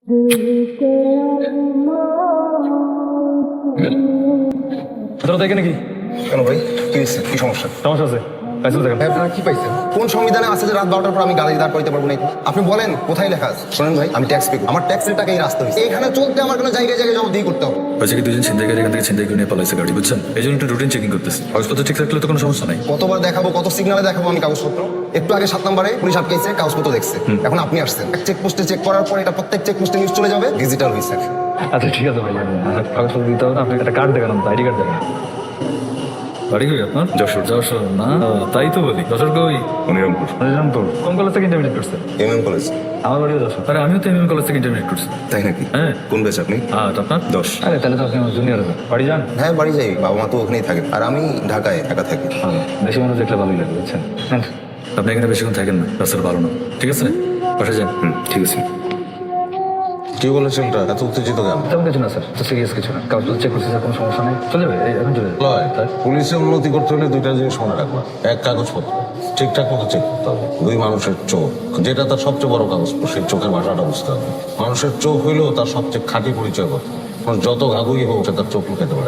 তোরা দেখে নাকি? কেন ভাই, কি হয়েছে? কি সমস্যা? সমস্যা আছে? লাইসেন্স দেখেন। ভাই আপনারা কি পাইছেন? কোন সংবিধানে আছে যে রাত 12টার পর আমি গাড়ি দাঁড় করাইতে পারবো না? আপনি বলেন কোথায় লেখা আছে? শোনেন ভাই, আমি ট্যাক্স পে করি, আমার ট্যাক্সের টাকা এই রাস্তা হয়েছে, এখানে চলতে আমার কোনো জায়গায় জায়গায় জবাবদিহি করতে হবে। হয়েছে কি, দুজন ছিনতাইকারী এখান থেকে ছিনতাই করে নিয়ে পালাইছে গাড়ি, বুঝছেন? এই জন্য একটু রুটিন চেকিং করতেছে। কাগজপত্র ঠিক থাকলে তো কোনো সমস্যা নাই। কতবার দেখাবো, কত সিগনালে দেখাবো আমি কাগজপত্র? একটু আগে 7 নম্বরে পুলিশ আটকেছে, কাগজপত্র দেখছে। এখন আপনি আসছেন, এক চেকপোস্টে চেক করার পর এটা প্রত্যেক চেকপোস্টে নিউজ চলে যাবে, ডিজিটাল হয়েছে। আচ্ছা ঠিক আছে ভাই, কাগজপত্র দিতে হবে না, আপনি একটা কার্ড দেখান, আইডি কার্ড দেখান। বাড়ি কই আপনার? যশোর। যশোর না, তাই তো বলি। যশোর কই? মনিরামপুর। রামপুর। কোন কলেজ থেকে ইন্টারমিডিয়েট করছেন? MM college. আমার বাড়িও যশোর। আরে আমিও তো এমএম কলেজ থেকে ইন্টারমিডিয়েট করছি। তাই নাকি? হ্যাঁ। কোন ব্যাচ আপনি? আপনার? 10। আরে তাহলে তো আপনি আমার জুনিয়র হবে। বাড়ি যান? হ্যাঁ বাড়ি যাই, বাবা মা তো ওখানেই থাকে, আর আমি ঢাকায় একা থাকি। বেশি মানুষ দেখলে ভালোই লাগে, বুঝছেন? হ্যাঁ। আপনি এখানে বেশিক্ষণ থাকেন না, রাস্তার ভালো না। ঠিক আছে, পাশে যান। ঠিক আছে। কি বলেছেন ওটা? এত উত্তেজিত কেন? তেমন কিছু না স্যার, তো সিরিয়াস কিছু না। কাগজপত্র চেক করছে স্যার, কোনো সমস্যা নেই, চলে যাবে, এখন চলে যাবে। লয়, পুলিশের উন্নতি করতে হলে দুইটা জিনিস মনে রাখবা। এক, কাগজপত্র ঠিকঠাক মতো চেক করতে হবে। দুই, মানুষের চোখ, যেটা তার সবচেয়ে বড় কাগজপত্র, সেই চোখের ভাষাটা বুঝতে হবে। মানুষের চোখ হইলেও তার সবচেয়ে খাঁটি পরিচয় কথা। যত গাগুই হোক সে তার চোখ লুকাতে পারে।